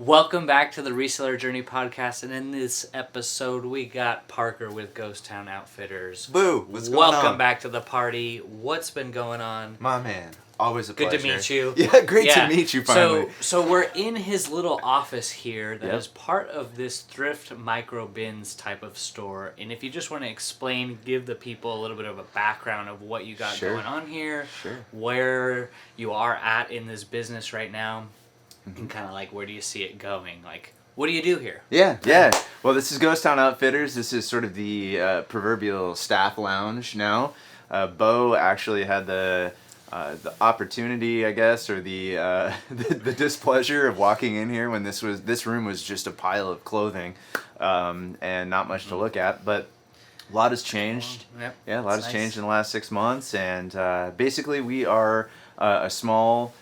Welcome back to the Reseller Journey podcast, and in this episode we got Parker with Ghost Town Outfitters. Boo! What's going on? Welcome back to the party. What's been going on? My man, always a pleasure. Good to meet you. Yeah, great to meet you finally. So we're in his little office here that Yep. is part of this thrift micro bins type of store. And if you just want to explain, give the people a little bit of a background of what you got Sure. going on here, Sure. where you are at in this business right now, Mm-hmm. and kind of like where do you see it going? Like, what do you do here? Yeah. Well, this is Ghost Town Outfitters. This is sort of the proverbial staff lounge now. Bo actually had the opportunity, I guess, or the the displeasure of walking in here when this room was just a pile of clothing, and not much to look at, but. A lot has changed. Yep. Yeah, a lot has Nice. changed in the last 6 months, and basically we are a small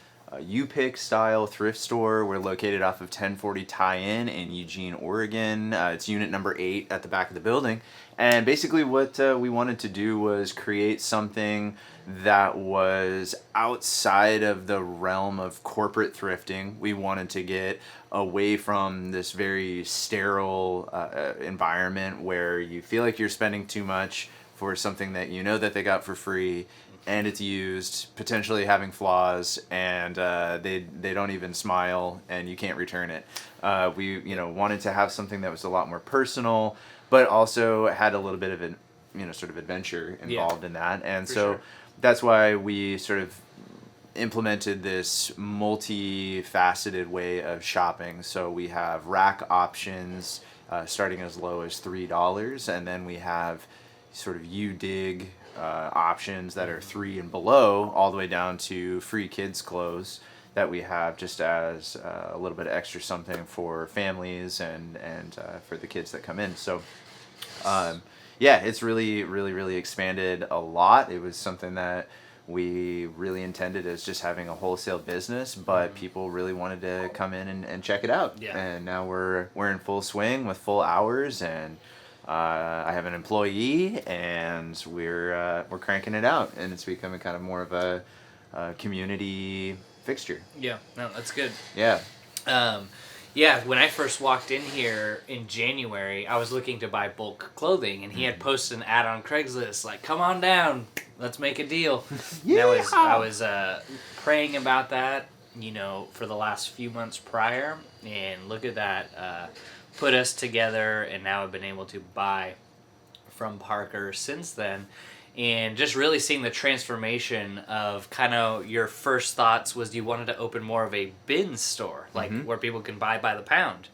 U-Pick style thrift store. We're located off of 1040 Tie-In in Eugene, Oregon. It's unit number 8 at the back of the building, and basically what we wanted to do was create something that was outside of the realm of corporate thrifting. We wanted to get away from this very sterile environment where you feel like you're spending too much for something that you know that they got for free and it's used, potentially having flaws, and they don't even smile and you can't return it. We wanted to have something that was a lot more personal, but also had a little bit of an sort of adventure involved in that, and For so sure. that's why we sort of implemented this multifaceted way of shopping. So we have rack options starting as low as $3, and then we have sort of U-Dig options that are $3 and below, all the way down to free kids clothes that we have just as a little bit of extra something for families and for the kids that come in. So it's really expanded a lot. It was something that we really intended as just having a wholesale business, but people really wanted to come in and check it out. Yeah. And now we're in full swing with full hours, and I have an employee, and we're cranking it out, and it's becoming kind of more of a community fixture. Yeah, no, that's good. Yeah. When I first walked in here in January, I was looking to buy bulk clothing, and he had posted an ad on Craigslist, like, come on down, let's make a deal. And I was praying about that, for the last few months prior, and look at that, put us together, and now I've been able to buy from Parker since then. And just really seeing the transformation of kind of your first thoughts was you wanted to open more of a bin store, like where people can buy by the pound.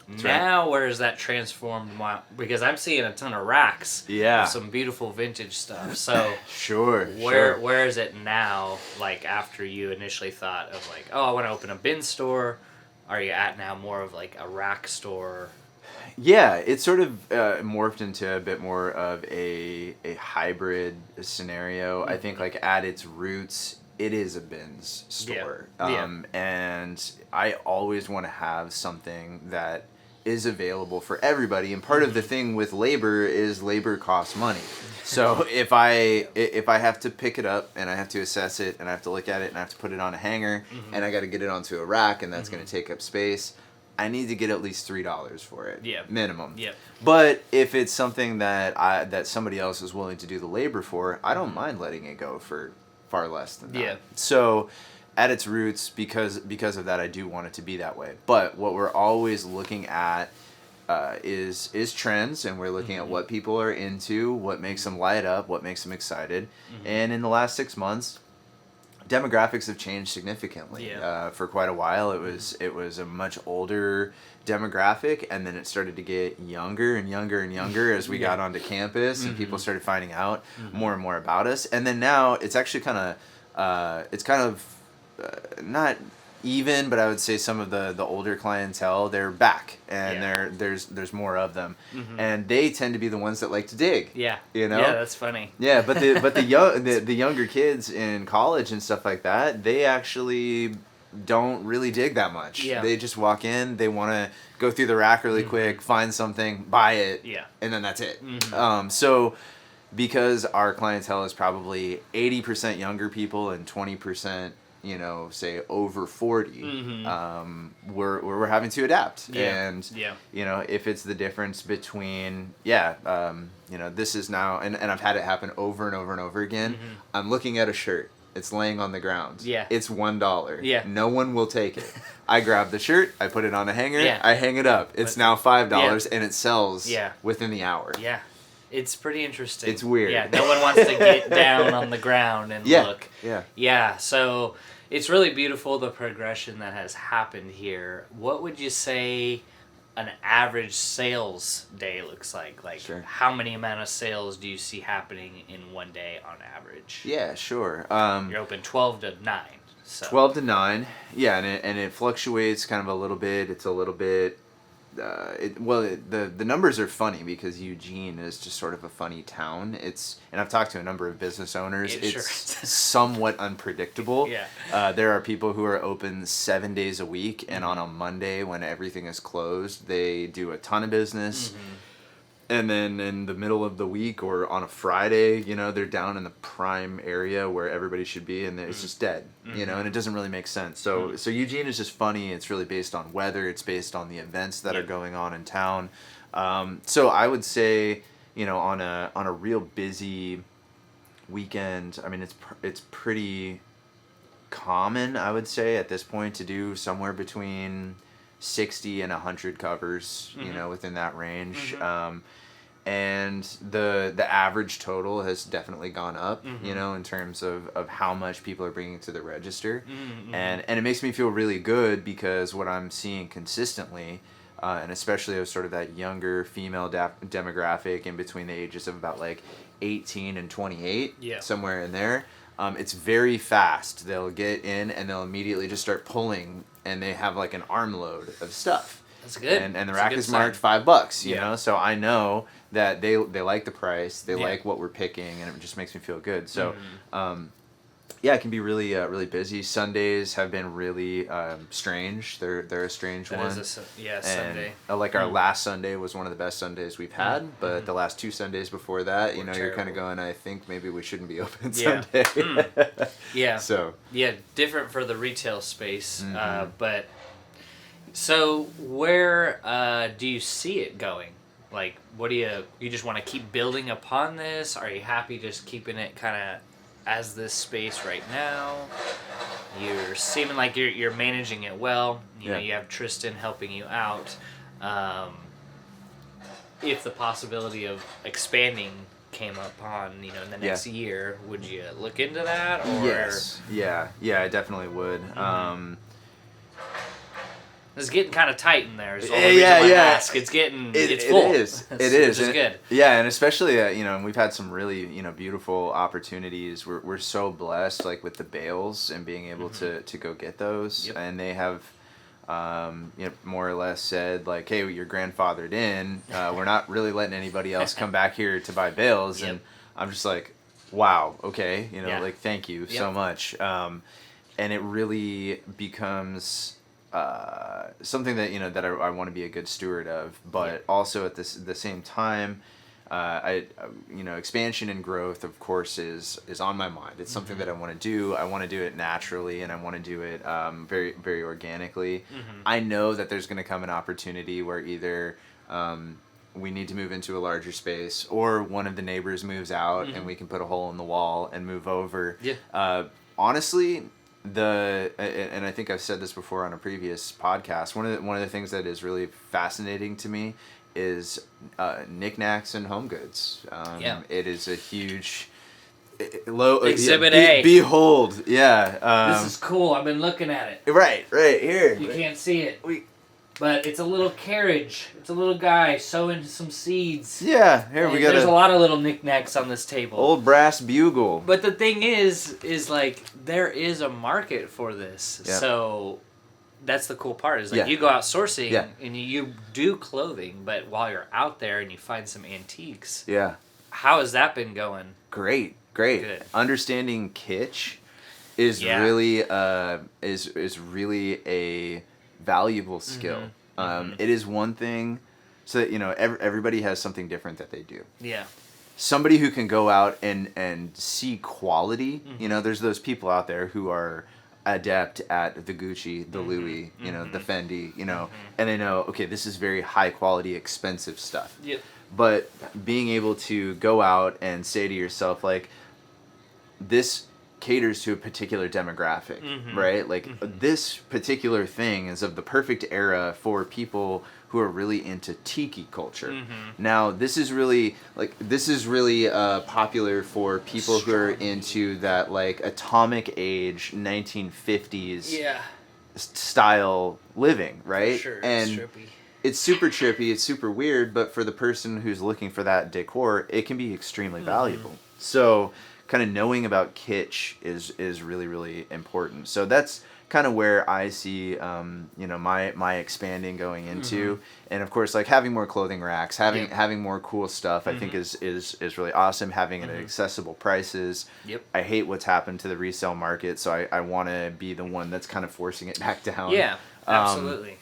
That's now, right. where is that transformed? Because I'm seeing a ton of racks Yeah. of some beautiful vintage stuff. So Sure. where is it now, like after you initially thought of like, oh, I want to open a bin store? Are you at now more of like a rack store? Yeah, it sort of morphed into a bit more of a hybrid scenario. I think like at its roots, it is a bins store. Yeah. And I always want to have something that is available for everybody. And part of the thing with labor is labor costs money. So if I have to pick it up and I have to assess it and I have to look at it and I have to put it on a hanger and I got to get it onto a rack and that's going to take up space, I need to get at least $3 for it. Yeah. Minimum. Yeah. But if it's something that somebody else is willing to do the labor for, I don't mind letting it go for far less than that. Yeah. So at its roots, because of that, I do want it to be that way. But what we're always looking at is trends, and we're looking at what people are into, what makes them light up, what makes them excited. And in the last 6 months, demographics have changed significantly. Yeah. For quite a while, it was a much older demographic, and then it started to get younger and younger and younger as we got onto campus, and people started finding out more and more about us. And then now it's actually kind of not even, but I would say some of the older clientele, they're back, and there's more of them, and they tend to be the ones that like to dig. Yeah. You know? Yeah, that's funny. Yeah, but the younger kids in college and stuff like that, they actually don't really dig that much. Yeah. They just walk in, they want to go through the rack really quick, find something, buy it, and then that's it. So because our clientele is probably 80% younger people and 20% say over 40, we're having to adapt. And if it's the difference between this is now, and I've had it happen over and over and over again. I'm looking at a shirt. It's laying on the ground. Yeah. It's $1. Yeah. No one will take it. I grab the shirt. I put it on a hanger. Yeah. I hang it up. It's now $5, and it sells within the hour. Yeah. It's pretty interesting. It's weird. Yeah. No one wants to get down on the ground and look. Yeah. Yeah. So it's really beautiful, the progression that has happened here. What would you say an average sales day looks like? Sure. How many amount of sales do you see happening in one day on average? Yeah, sure. You're open 12 to 9. So. 12 to 9. Yeah, and it fluctuates kind of a little bit. It's a little bit the numbers are funny because Eugene is just sort of a funny town. And I've talked to a number of business owners. It's somewhat unpredictable. Yeah. There are people who are open 7 days a week, and on a Monday when everything is closed, they do a ton of business. And then in the middle of the week or on a Friday, they're down in the prime area where everybody should be, and it's just dead, and it doesn't really make sense. So Eugene is just funny. It's really based on weather. It's based on the events that are going on in town. So I would say, on a real busy weekend, I mean, it's pretty common, I would say, at this point to do somewhere between 60 and 100 covers, within that range. And the average total has definitely gone up, in terms of how much people are bringing to the register. And it makes me feel really good because what I'm seeing consistently, and especially of sort of that younger female demographic in between the ages of about 18 and 28, somewhere in there, it's very fast. They'll get in and they'll immediately just start pulling, and they have an armload of stuff. That's good. And the rack is marked $5, you know, so I know that they like the price, they like what we're picking, and it just makes me feel good. So, it can be really really busy. Sundays have been really strange. They're a strange one. Sunday. Our last Sunday was one of the best Sundays we've had, but the last 2 Sundays before that, you're kind of going, I think maybe we shouldn't be open Sunday. Yeah. So. Yeah, different for the retail space, but. So where do you see it going? What do you just want to keep building upon this? Are you happy just keeping it kind of as this space right now? You're seeming like you're managing it well. You know, you have Tristan helping you out. If the possibility of expanding came upon, in the next year, would you look into that? Or? Yes. Yeah, I definitely would. It's getting kind of tight in there. Is the only reason why I ask. It's full. It is. It is. Which is good. Yeah, and especially and we've had some really beautiful opportunities. We're so blessed with the bales and being able to go get those, and they have more or less said hey, you're grandfathered in. We're not really letting anybody else come back here to buy bales, and I'm just wow, okay, thank you so much, and it really becomes. Something that that I want to be a good steward of, but also at the same time, expansion and growth, of course, is on my mind. It's something that I want to do. I want to do it naturally, and I want to do it very very organically. I know that there's going to come an opportunity where either we need to move into a larger space, or one of the neighbors moves out, and we can put a hole in the wall and move over. Honestly. And I think I've said this before on a previous podcast. One of the things that is really fascinating to me is knickknacks and home goods. It is a huge Exhibit A. Behold, this is cool. I've been looking at it. Right here. You can't see it. But it's a little carriage. It's a little guy sowing some seeds. Yeah, here we got. There's a lot of little knickknacks on this table. Old brass bugle. But the thing is there is a market for this. Yeah. So that's the cool part. Is you go out sourcing and you do clothing, but while you're out there and you find some antiques. Yeah. How has that been going? Great. Good. Understanding kitsch is really is really a valuable skill. It is one thing, so that everybody has something different that they do. Yeah. Somebody who can go out and see quality. There's those people out there who are adept at the Gucci, the Louis, you know, the Fendi, you know, and they know, okay, this is very high quality, expensive stuff. Yep. But being able to go out and say to yourself, like, this caters to a particular demographic, right? Like, this particular thing is of the perfect era for people who are really into tiki culture. Now, this is really popular for people who are into that, like, atomic age 1950s style living, right? Sure, and it's trippy. It's super trippy, it's super weird, but for the person who's looking for that decor, it can be extremely valuable. So kind of knowing about kitsch is really, really important. So that's kind of where I see, you know, my expanding going into, and of course, like, having more clothing racks, having more cool stuff, I think is really awesome. Having it at accessible prices. Yep. I hate what's happened to the resale market, so I want to be the one that's kind of forcing it back down. Yeah, absolutely.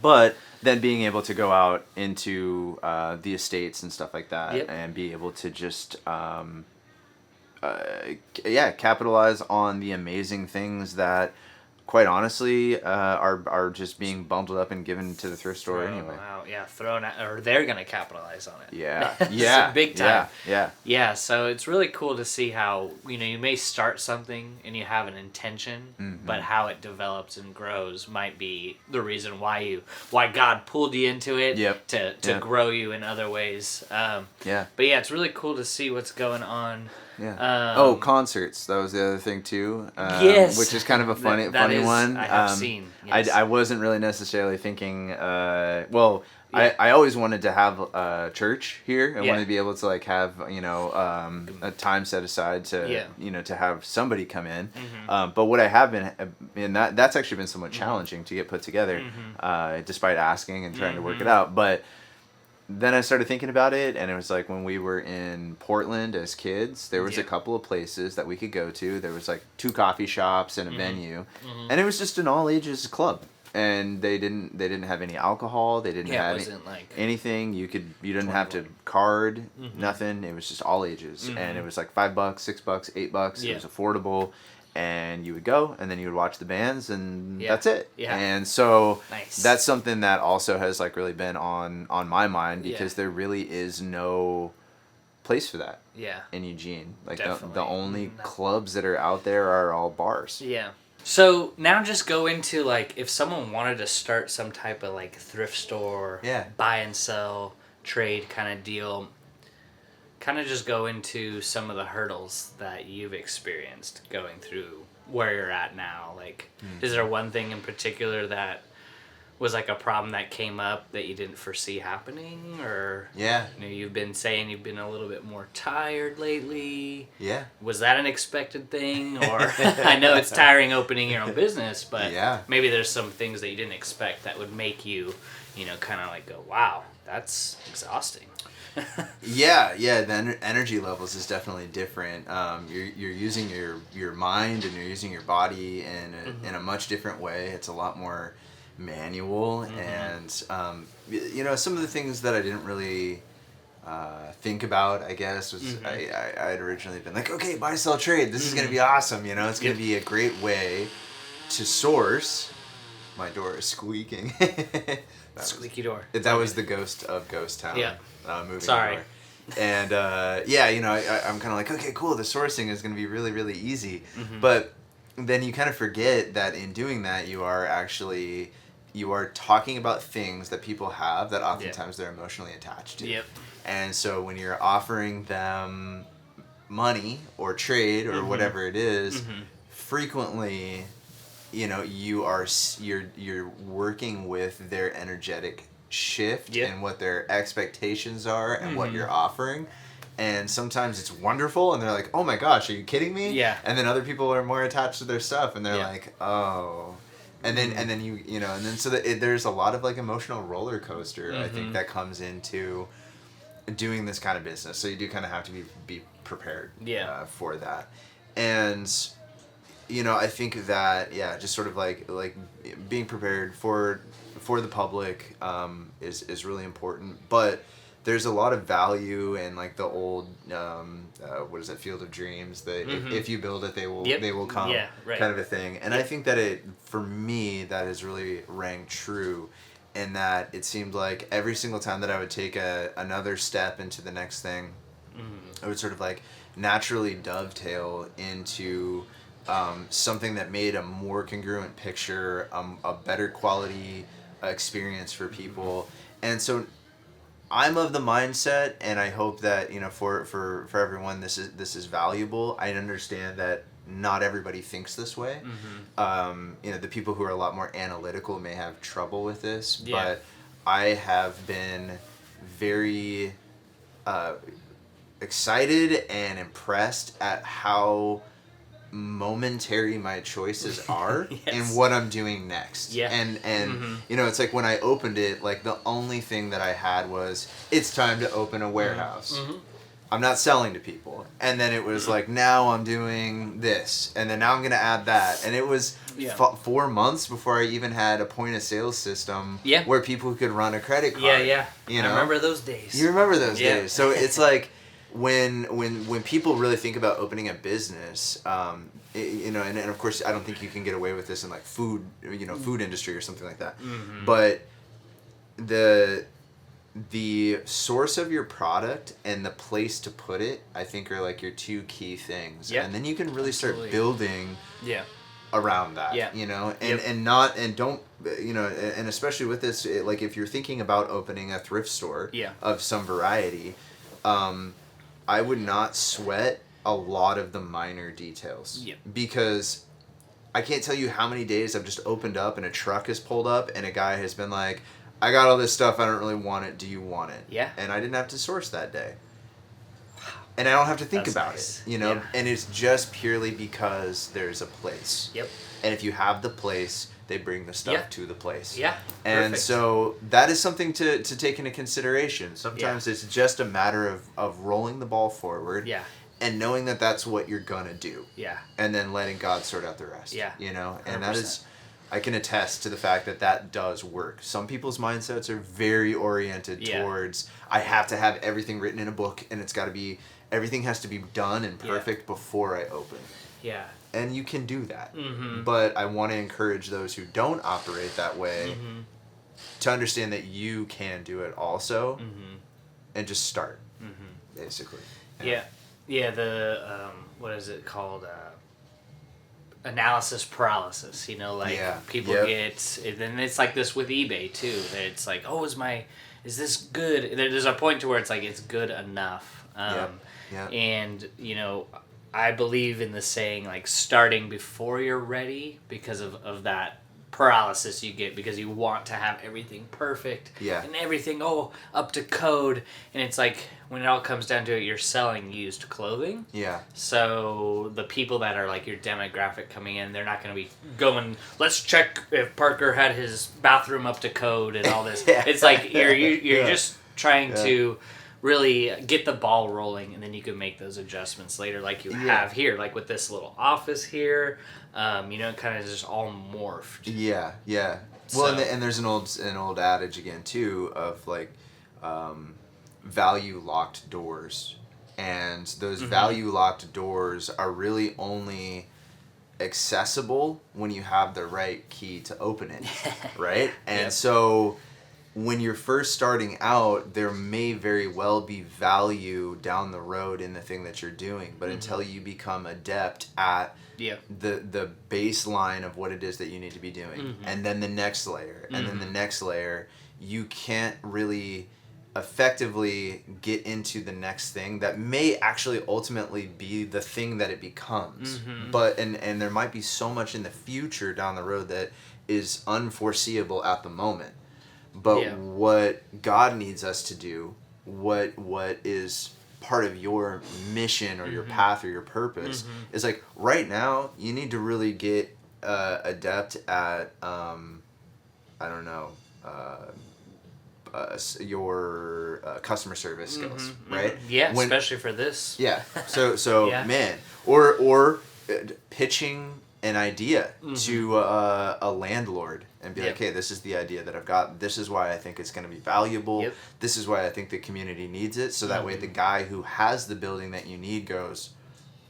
But then being able to go out into the estates and stuff like that, and be able to just capitalize on the amazing things that, quite honestly, are just being bundled up and given to the thrift store anyway. Wow, yeah, thrown out, or they're gonna capitalize on it. Yeah, big time. Yeah. So it's really cool to see how, you know, you may start something and you have an intention, but how it develops and grows might be the reason why God pulled you into it to grow you in other ways. But yeah, it's really cool to see what's going on. Yeah. Concerts. That was the other thing too. Yes. Which is kind of a funny one. I have seen. Yes. I wasn't really necessarily thinking. I always wanted to have a church here. I wanted to be able to, like, have, you know, a time set aside to you know, to have somebody come in. But what I have been, and that's actually been somewhat challenging to get put together, despite asking and trying to work it out. But then I started thinking about it, and it was like, when we were in Portland as kids, there was a couple of places that we could go to. There was, like, 2 coffee shops and a venue, and it was just an all ages club. And they didn't have any alcohol. They didn't have anything. You didn't have to card nothing. It was just all ages, and it was like $5, $6, $8. It was affordable. And you would go, and then you would watch the bands, and that's it. Yeah. And so that's something that also has, like, really been on my mind, because there really is no place for that. In Eugene, like, the only clubs that are out there are all bars. Yeah. So now just go into, like, if someone wanted to start some type of, like, thrift store, buy and sell, trade kind of deal. Kind of just go into some of the hurdles that you've experienced going through where you're at now. Like, is there one thing in particular that was, like, a problem that came up that you didn't foresee happening? Or, you know, you've been saying you've been a little bit more tired lately. Was that an expected thing? Or, I know it's tiring opening your own business, but maybe there's some things that you didn't expect that would make you, you know, kind of like go, wow, that's exhausting. The energy levels is definitely different. You're using your mind, and you're using your body in a much different way. It's a lot more manual, and you know, some of the things that I didn't really think about, I guess, was I had originally been like, okay, buy, sell, trade. This is gonna be awesome. You know, it's gonna be a great way to source. My door is squeaking. Squeaky door. That was the ghost of Ghost Town. Moving. Sorry. Door. And you know, I'm kind of like, okay, cool. The sourcing is going to be really, really easy. But then you kind of forget that in doing that, you are talking about things that people have that oftentimes they're emotionally attached to. And so when you're offering them money or trade or whatever it is, frequently, you know, you're working with their energetic shift and what their expectations are and what you're offering. And sometimes it's wonderful, and they're like, oh my gosh, are you kidding me? And then other people are more attached to their stuff, and they're like, oh. And then you know, and then so there's a lot of, like, emotional roller coaster, I think, that comes into doing this kind of business. So you do kind of have to be prepared for that. And you know, I think that just sort of like being prepared for the public is really important. But there's a lot of value in like the old what is that, Field of Dreams, that if you build it they will come, kind of a thing. And I think that for me that has really rang true, in that it seemed like every single time that I would take another step into the next thing, I would sort of like naturally dovetail into something that made a more congruent picture, a better quality experience for people. And so I'm of the mindset, and I hope that, you know, for everyone this is valuable. I understand that not everybody thinks this way. You know, the people who are a lot more analytical may have trouble with this, but I have been very excited and impressed at how momentary my choices are and what I'm doing next. And you know, it's like when I opened it, like the only thing that I had was, it's time to open a warehouse. I'm not selling to people. And then it was like, now I'm doing this, and then now I'm gonna add that. And it was 4 months before I even had a point of sale system where people could run a credit card. You know? I remember those days. You remember those days. So it's like, when people really think about opening a business, you know, and of course I don't think you can get away with this in like food industry or something like that, but the source of your product and the place to put it, I think, are like your two key things, and then you can really start building around that, you know, and don't, you know, and especially with this, like if you're thinking about opening a thrift store of some variety, I would not sweat a lot of the minor details, because I can't tell you how many days I've just opened up and a truck has pulled up and a guy has been like, I got all this stuff, I don't really want it, do you want it? And I didn't have to source that day. And I don't have to think about it, you know? And it's just purely because there's a place. And if you have the place, they bring the stuff to the place. And so that is something to take into consideration. Sometimes it's just a matter of rolling the ball forward and knowing that that's what you're gonna do. And then letting God sort out the rest. You know? And 100%. That is, I can attest to the fact that does work. Some people's mindsets are very oriented towards, I have to have everything written in a book, and everything has to be done and perfect before I open. And you can do that. But I want to encourage those who don't operate that way to understand that you can do it also, and just start, basically. The what is it called? Analysis paralysis. You know, like people get, and it's like this with eBay too. That it's like, oh, is this good? There's a point to where it's like, it's good enough. And you know, I believe in the saying, like, starting before you're ready, because of that paralysis you get, because you want to have everything perfect and everything up to code. And it's like, when it all comes down to it, you're selling used clothing. So the people that are like your demographic coming in, they're not going to be going, let's check if Parker had his bathroom up to code and all this. It's like you're just trying to really get the ball rolling, and then you can make those adjustments later, like you have here, like with this little office here. You know, it kind of just all morphed. Well, and there's an old adage again too of like, value locked doors, and those value locked doors are really only accessible when you have the right key to open it, right? And so when you're first starting out, there may very well be value down the road in the thing that you're doing, but until you become adept at the baseline of what it is that you need to be doing, and then the next layer, and then the next layer, you can't really effectively get into the next thing that may actually ultimately be the thing that it becomes. But and there might be so much in the future down the road that is unforeseeable at the moment. But what God needs us to do, what is part of your mission or your path or your purpose, is like, right now you need to really get adept at your customer service skills, right? Especially for this. So man, or pitching an idea to a landlord and be Yep. like, hey, this is the idea that I've got. This is why I think it's going to be valuable. Yep. This is why I think the community needs it. So that way the guy who has the building that you need goes,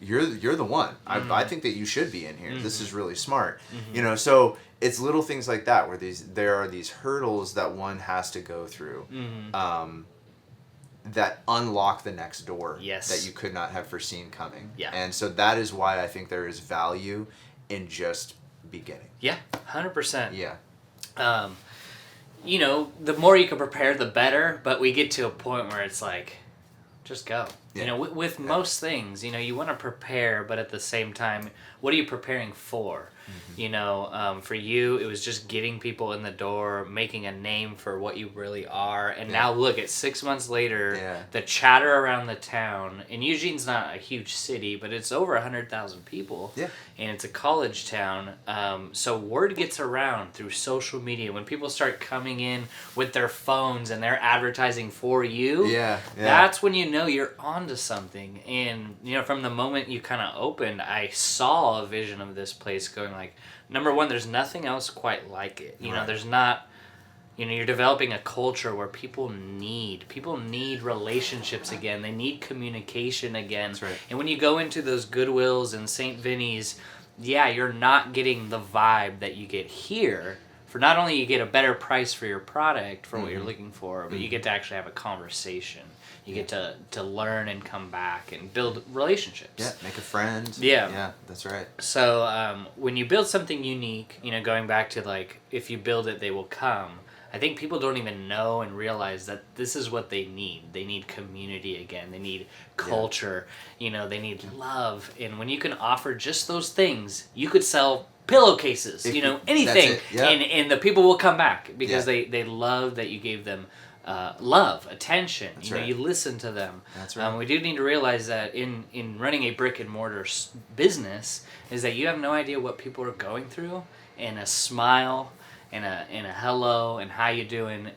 you're the one. I think that you should be in here. This is really smart. You know, so it's little things like that where there are these hurdles that one has to go through. That unlock the next door that you could not have foreseen coming. Yeah. And so that is why I think there is value in just beginning. Yeah, 100%. Yeah. You know, the more you can prepare, the better. But we get to a point where it's like, just go. Yeah. You know, with most things, you know, you want to prepare, but at the same time, what are you preparing for? You know, for you, it was just getting people in the door, making a name for what you really are. And now look, at 6 months later, the chatter around the town, and Eugene's not a huge city, but it's over 100,000 people. Yeah. And it's a college town. So word gets around through social media. When people start coming in with their phones and they're advertising for you, that's when you know you're onto something. And, you know, from the moment you kind of opened, I saw a vision of this place going like, number one, there's nothing else quite like it. You know, there's not, you know, you're developing a culture where people need relationships again. They need communication again. That's right. And when you go into those Goodwills and St. Vinny's, you're not getting the vibe that you get here. For not only you get a better price for your product for what you're looking for, but you get to actually have a conversation. You get to learn and come back and build relationships. Yeah, make a friend. Yeah. Yeah, that's right. So when you build something unique, you know, going back to like, if you build it, they will come. I think people don't even know and realize that this is what they need. They need community again. They need culture. You know, they need love. And when you can offer just those things, you could sell pillowcases, you know, anything. And the people will come back because they love that you gave them love, attention. That's you know, right. you listen to them. That's right. We do need to realize that in running a brick and mortar business is that you have no idea what people are going through, and a smile and a hello and how you doing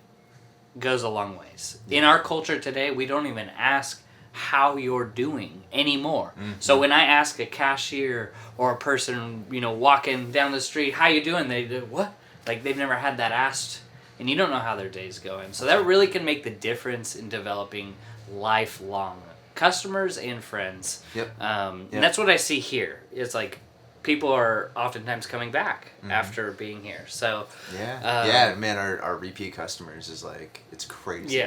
goes a long ways. In our culture today, we don't even ask how you're doing anymore. So when I ask a cashier or a person, you know, walking down the street, how you doing? They do, what? Like they've never had that asked. And you don't know how their day's going. So that really can make the difference in developing lifelong customers and friends. And that's what I see here. It's like people are oftentimes coming back after being here. So man, our repeat customers is like, it's crazy.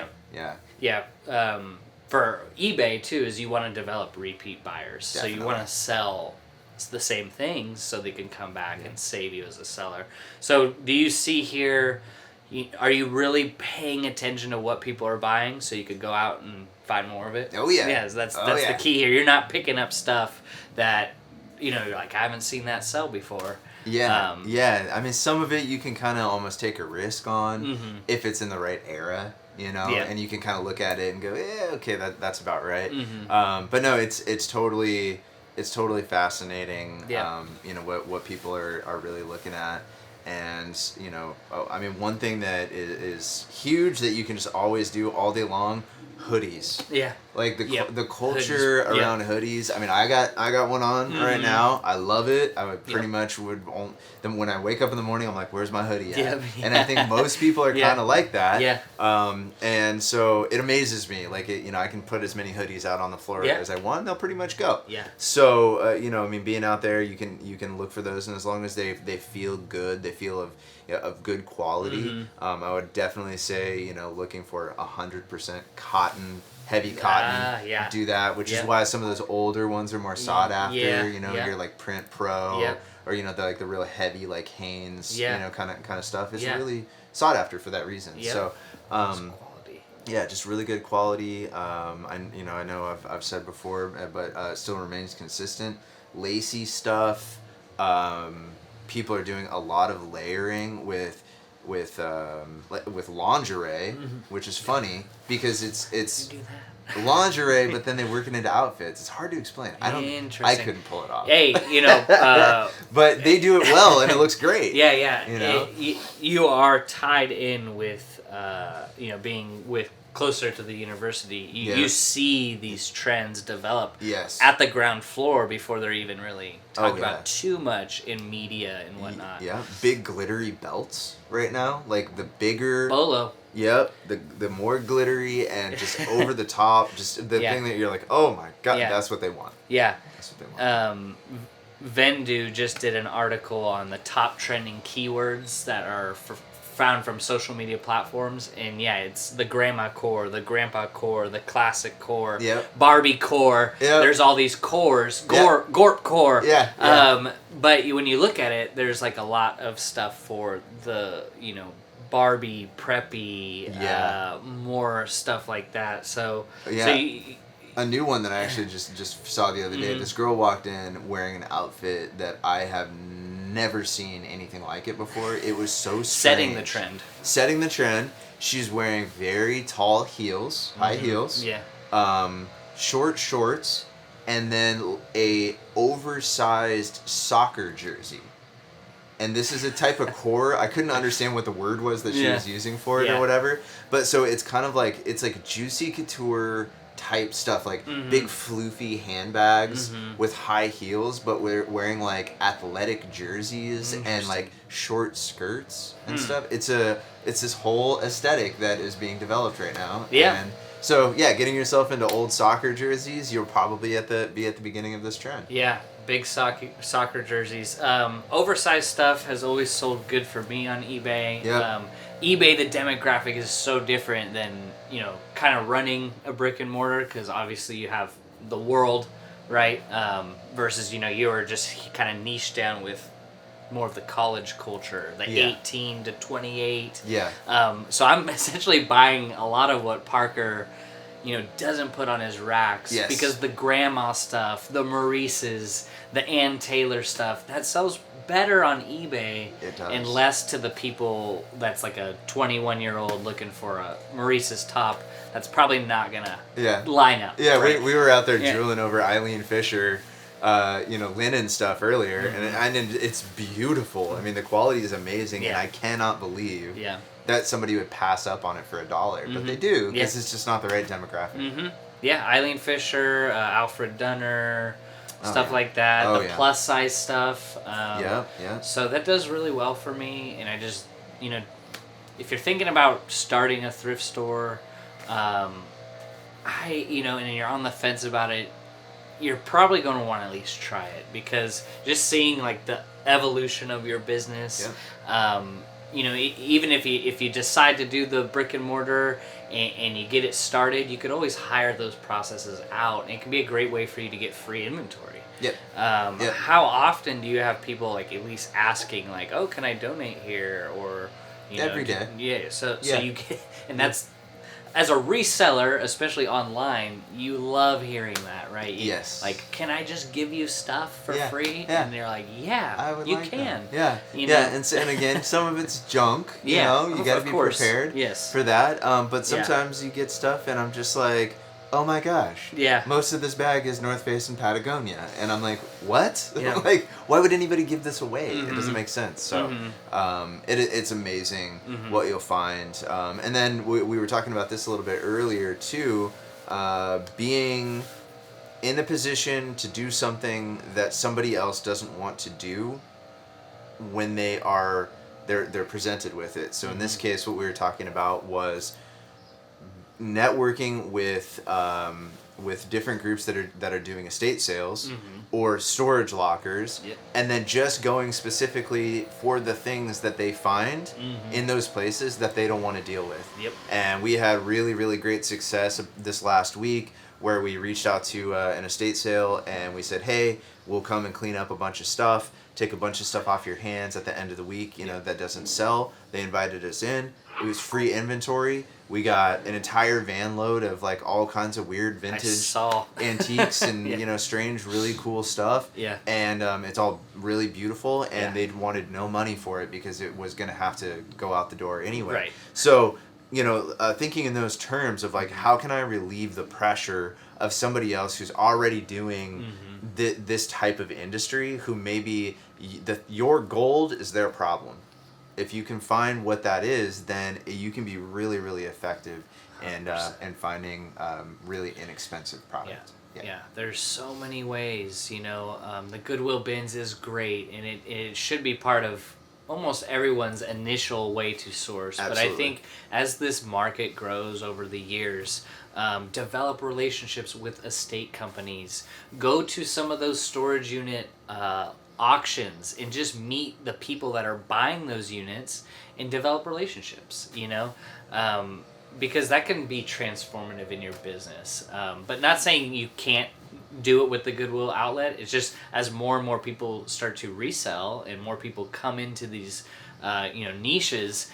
For eBay too, is you want to develop repeat buyers. Definitely. So you want to sell the same things so they can come back and save you as a seller. So do you see here, are you really paying attention to what people are buying so you could go out and find more of it? Oh yeah. Yes, that's the key here. You're not picking up stuff that, you know, you're like, I haven't seen that sell before. Yeah, I mean, some of it you can kind of almost take a risk on if it's in the right era, you know, and you can kind of look at it and go, okay, that's about right. But no, it's totally fascinating. You know what people are really looking at. And, you know, I mean, one thing that is huge that you can just always do all day long, hoodies. Like the culture hoodies. Around hoodies. I mean, I got one on right now. I love it. I would pretty much then when I wake up in the morning, I'm like, where's my hoodie at? And I think most people are kind of like that. And so it amazes me. Like, you know, I can put as many hoodies out on the floor as I want. They'll pretty much go. So, you know, I mean, being out there, you can look for those, and as long as they feel good, they feel of good quality. I would definitely say, you know, looking for 100% cotton, heavy cotton. Do that, which is why some of those older ones are more sought after. You know, your like Print Pro, or you know, the real heavy like Hanes, you know, kind of stuff is really sought after for that reason. So, just really good quality. I know I've said before, but it still remains consistent. Lacy stuff. People are doing a lot of layering with lingerie, which is funny because it's lingerie, but then they work it into outfits. It's hard to explain. I couldn't pull it off. Hey, you know, but they do it well, and it looks great. You know, you you are tied in with being with closer to the university, you Yeah. see these trends develop Yes. at the ground floor before they're even really talked yeah. about too much in media and whatnot. Yeah, big glittery belts right now, like the bigger. Bolo. Yep, the more glittery and just over the top, just the Yeah. thing that you're like, oh my god, Yeah. that's what they want. Yeah. That's what they want. Vendu just did an article on the top trending keywords that are found from social media platforms, and yeah, it's the grandma core, the grandpa core, the classic core, Yep. Barbie core. Yep. There's all these cores, Yep. Gorp core. Yeah, yeah. But when you look at it, there's like a lot of stuff for the Barbie preppy, Yeah. more stuff like that. So Yeah. so A new one that I actually just saw the other day. Mm-hmm. This girl walked in wearing an outfit that I have never seen anything like it before. It was so strange. setting the trend. Setting the trend. She's wearing very tall heels, high heels. Yeah. Short shorts, and then a oversized soccer jersey. And this is a type of core. I couldn't understand what the word was that she was using for it or whatever. But so it's kind of like, it's like juicy couture type stuff, like big floofy handbags with high heels, but we're wearing like athletic jerseys and like short skirts and stuff. It's this whole aesthetic that is being developed right now. Yeah. And so getting yourself into old soccer jerseys, you'll probably be at the beginning of this trend. Yeah, big soccer jerseys. Oversized stuff has always sold good for me on eBay. Yeah. eBay, the demographic is so different than kind of running a brick and mortar, because obviously you have the world, right? Versus you were just kind of niched down with more of the college culture, the 18 to 28. Yeah. So I'm essentially buying a lot of what Parker, doesn't put on his racks. Yes. Because the grandma stuff, the Maurice's, the Ann Taylor stuff, that sells better on eBay. It does. And less to the people that's like a 21-year-old looking for a Maurice's top that's probably not gonna line up. Yeah, right? we were out there drooling over Eileen Fisher, linen stuff earlier, and it's beautiful. I mean, the quality is amazing, and I cannot believe that somebody would pass up on it for $1, but they do, because it's just not the right demographic. Yeah, Eileen Fisher, Alfred Dunner, stuff like that. The plus size stuff. So that does really well for me, and I just, if you're thinking about starting a thrift store, and you're on the fence about it, you're probably going to want to at least try it, because just seeing like the evolution of your business, even if you decide to do the brick and mortar and you get it started, you could always hire those processes out, and it can be a great way for you to get free inventory. How often do you have people like at least asking like, oh, can I donate here, or every day? So you get, and that's, as a reseller, especially online, you love hearing that, right? Yes. Like, can I just give you stuff for free? Yeah. And they're like, I would you like can. That. And again, some of it's junk. You got to be prepared for that. But sometimes you get stuff, and I'm just like, oh my gosh. Yeah. Most of this bag is North Face and Patagonia, and I'm like, what? Yeah. Like, why would anybody give this away? It doesn't make sense. So, it's amazing what you'll find. And then we were talking about this a little bit earlier too. Being in a position to do something that somebody else doesn't want to do when they're presented with it. So in this case, what we were talking about was networking with different groups that are doing estate sales or storage lockers, and then just going specifically for the things that they find in those places that they don't want to deal with. And we had really, really great success this last week, where we reached out to an estate sale, and we said, hey, we'll come and clean up a bunch of stuff, take a bunch of stuff off your hands at the end of the week, that doesn't sell. They invited us in. It was free inventory. We got an entire van load of like all kinds of weird vintage antiques and strange, really cool stuff. And it's all really beautiful, and they wanted no money for it because it was going to have to go out the door anyway. Right. So thinking in those terms of like, how can I relieve the pressure of somebody else who's already doing this type of industry, who maybe your gold is their problem. if you can find what that is, then you can be really, really effective and finding really inexpensive product. Yeah, there's so many ways, the Goodwill bins is great, and it should be part of almost everyone's initial way to source. Absolutely. But I think as this market grows over the years, develop relationships with estate companies, go to some of those storage unit auctions and just meet the people that are buying those units and develop relationships, because that can be transformative in your business. But not saying you can't do it with the Goodwill outlet. It's just as more and more people start to resell and more people come into these niches,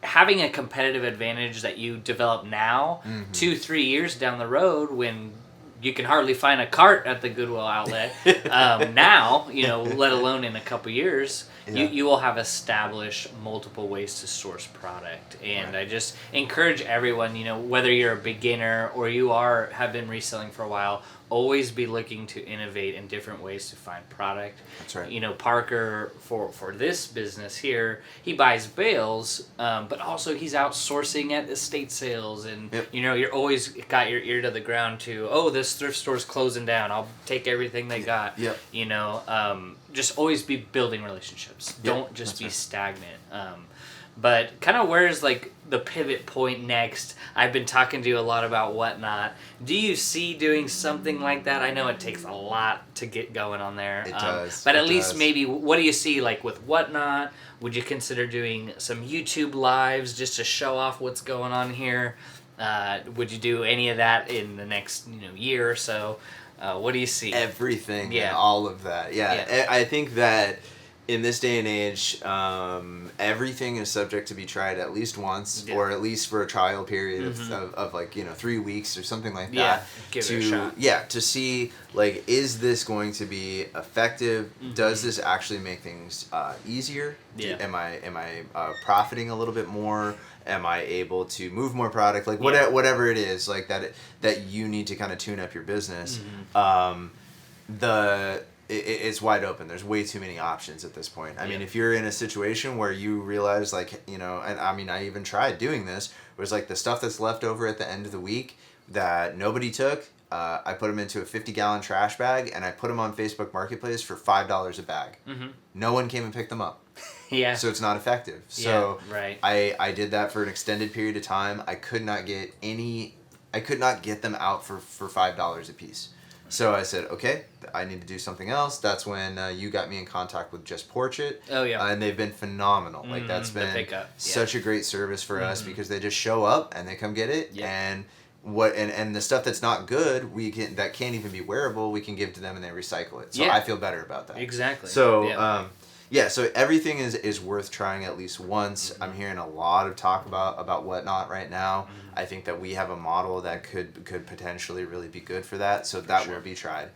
having a competitive advantage that you develop now, 2-3 years down the road when you can hardly find a cart at the Goodwill outlet now, let alone in a couple years, you will have established multiple ways to source product. And I just encourage everyone, whether you're a beginner or you have been reselling for a while, always be looking to innovate in different ways to find product. That's right. Parker, for this business here, he buys bales, but also he's outsourcing at estate sales. And, you're always got your ear to the ground to, this thrift store's closing down. I'll take everything they got. Yep. Just always be building relationships. Yep. Don't just be stagnant. But kind of where's like the pivot point next? I've been talking to you a lot about Whatnot. Do you see doing something like that? I know it takes a lot to get going on there. It does. But at least maybe, what do you see like with Whatnot? Would you consider doing some YouTube lives just to show off what's going on here? Would you do any of that in the next year or so? What do you see? Everything and all of that. Yeah. I think that in this day and age, everything is subject to be tried at least once, or at least for a trial period of like 3 weeks or something like that. Give it a shot. Yeah, to see like, is this going to be effective? Does this actually make things easier? Am I profiting a little bit more? Am I able to move more product? Like whatever it is, like that you need to kind of tune up your business. It's wide open. There's way too many options at this point. I mean, if you're in a situation where you realize, like, and I mean, I even tried doing this, where it's like the stuff that's left over at the end of the week that nobody took, I put them into a 50-gallon trash bag, and I put them on Facebook Marketplace for $5 a bag. No one came and picked them up. So it's not effective. So I did that for an extended period of time. I could not get them out for $5 a piece. So I said, okay, I need to do something else. That's when you got me in contact with Just Porch It. Oh, yeah. And they've been phenomenal. Like, that's been such a great service for us, because they just show up and they come get it. And and the stuff that's not good, that can't even be wearable, we can give to them and they recycle it. So I feel better about that. Exactly. So so everything is worth trying at least once. I'm hearing a lot of talk about Whatnot right now. I think that we have a model that could potentially really be good for that. So that will be tried.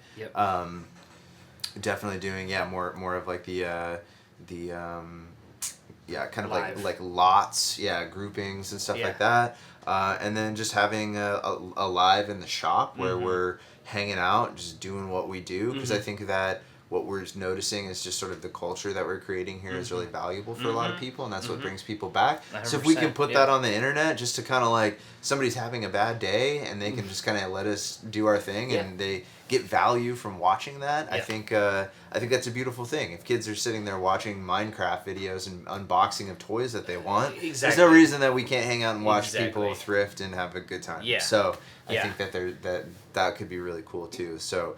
Definitely doing more of like the kind of like lots, groupings and stuff like that. And then just having a live in the shop where we're hanging out, just doing what we do, because I think that what we're noticing is just sort of the culture that we're creating here is really valuable for a lot of people, and that's what brings people back. So if we can put that on the internet, just to kind of like, somebody's having a bad day and they can just kind of let us do our thing and they get value from watching that. I think that's a beautiful thing. If kids are sitting there watching Minecraft videos and unboxing of toys that they want, there's no reason that we can't hang out and watch people thrift and have a good time. So I think that could be really cool too. So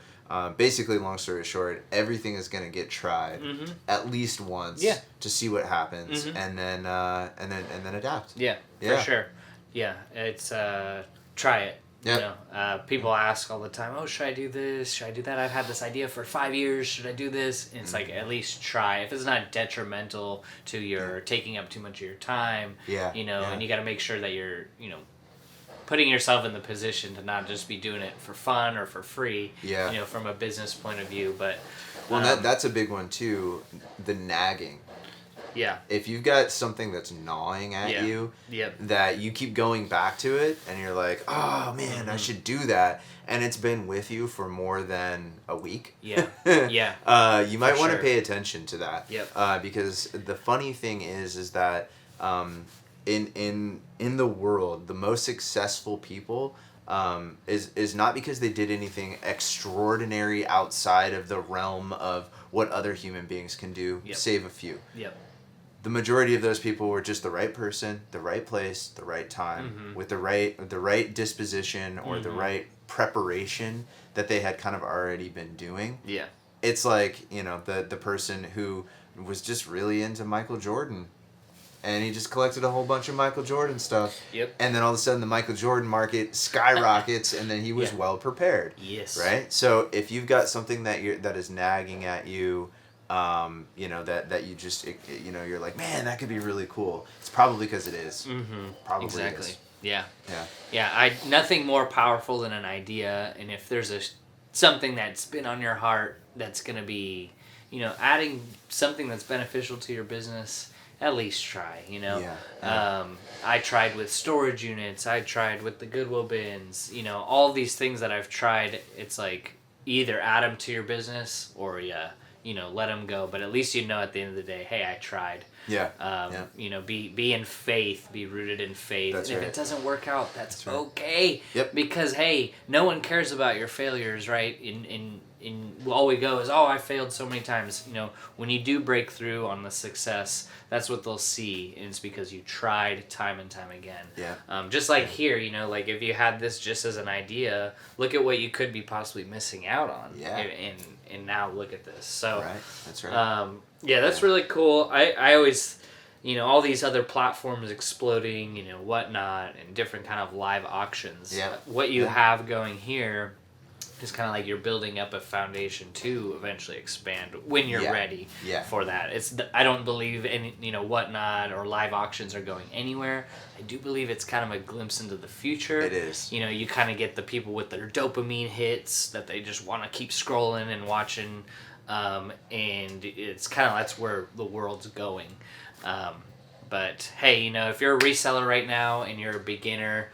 basically, long story short, everything is going to get tried at least once to see what happens, and then adapt. For sure. It's try it. People ask all the time, oh, should I do this? Should I do that? I've had this idea for 5 years. Should I do this? And it's like, at least try. If it's not detrimental to your taking up too much of your time, and you got to make sure that you're, putting yourself in the position to not just be doing it for fun or for free, from a business point of view. But that's a big one too, the nagging. Yeah. If you've got something that's gnawing at you, that you keep going back to it, and you're like, oh man, I should do that, and it's been with you for more than a week. Yeah. You might want to pay attention to that. Yep. Because the funny thing is that in the world, the most successful people is not because they did anything extraordinary outside of the realm of what other human beings can do, save a few. Yep. The majority of those people were just the right person, the right place, the right time, with the right disposition or the right preparation that they had kind of already been doing. Yeah. It's like, the person who was just really into Michael Jordan, and he just collected a whole bunch of Michael Jordan stuff. Yep. And then all of a sudden the Michael Jordan market skyrockets, and then he was well prepared. Yes. Right? So if you've got something that is nagging at you, that you just, you're like, man, that could be really cool. It's probably because it is. Mm-hmm. Probably exactly. is. Yeah. Yeah. Yeah. Nothing more powerful than an idea, and if there's something that's been on your heart that's gonna be, adding something that's beneficial to your business, at least try. I tried with storage units. I tried with the Goodwill bins. All these things that I've tried. It's like either add them to your business or let them go. But at least at the end of the day, hey, I tried. Yeah. Be in faith. Be rooted in faith. That's and right. if it doesn't work out, that's okay. Yep. Because hey, no one cares about your failures, right? All we go is, oh, I failed so many times. When you do break through on the success, that's what they'll see, and it's because you tried time and time again. Yeah. Just like here, like if you had this just as an idea, look at what you could be possibly missing out on. Yeah. And now look at this. So. Right. That's right. That's really cool. I always, all these other platforms exploding, whatnot, and different kind of live auctions. Yeah. What you have going here is kind of like you're building up a foundation to eventually expand when you're ready for that. I don't believe any, whatnot or live auctions are going anywhere. I do believe it's kind of a glimpse into the future. It is. You kind of get the people with their dopamine hits that they just want to keep scrolling and watching. And it's kind of, that's where the world's going. But hey, if you're a reseller right now and you're a beginner,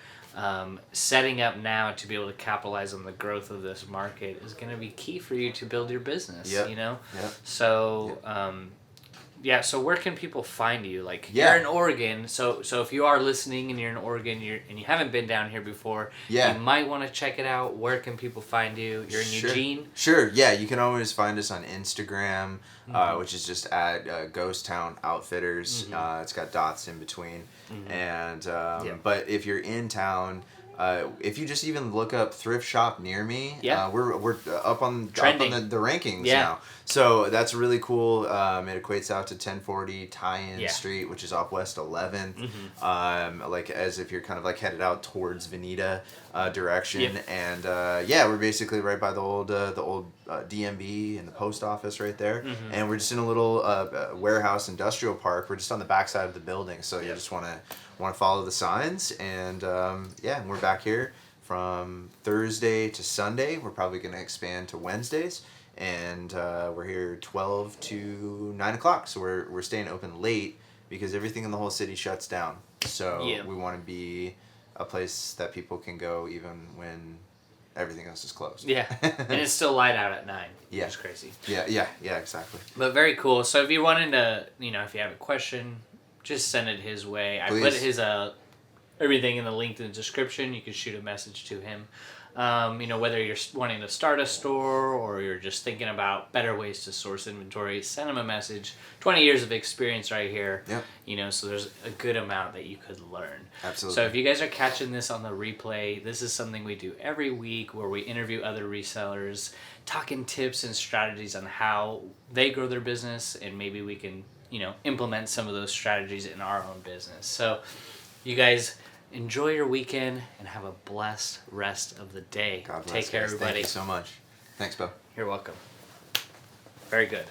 setting up now to be able to capitalize on the growth of this market is going to be key for you to build your business. So so where can people find you? Like you're in Oregon, so if you are listening and you're in Oregon, and you haven't been down here before, you might want to check it out. Where can people find you? You're in Eugene? Sure, yeah, you can always find us on Instagram, which is just at Ghost Town Outfitters. It's got dots in between. And but if you're in town, if you just even look up thrift shop near me, we're up on the rankings now. So that's really cool. It equates out to 1040 Tie-In Street, which is off West 11th. Like as if you're kind of like headed out towards Veneta direction. And we're basically right by the old DMV and the post office right there. And we're just in a little warehouse industrial park. We're just on the backside of the building, so you just want to follow the signs. And and we're back here from Thursday to Sunday. We're probably going to expand to Wednesdays, and we're here 12 to 9 o'clock. So we're staying open late because everything in the whole city shuts down. So we want to be a place that people can go even when everything else is closed. And it's still light out at 9. Which is crazy. Yeah, exactly. But very cool. So if you wanted to, if you have a question, just send it his way. Please. I put his everything in the link in the description. You can shoot a message to him. Whether you're wanting to start a store or you're just thinking about better ways to source inventory, send him a message. 20 years of experience right here. So there's a good amount that you could learn. Absolutely. So if you guys are catching this on the replay, this is something we do every week where we interview other resellers, talking tips and strategies on how they grow their business, and maybe we can implement some of those strategies in our own business. So you guys enjoy your weekend and have a blessed rest of the day. God bless. Take care, everybody. Thank you so much. Thanks, Bo. You're welcome. Very good.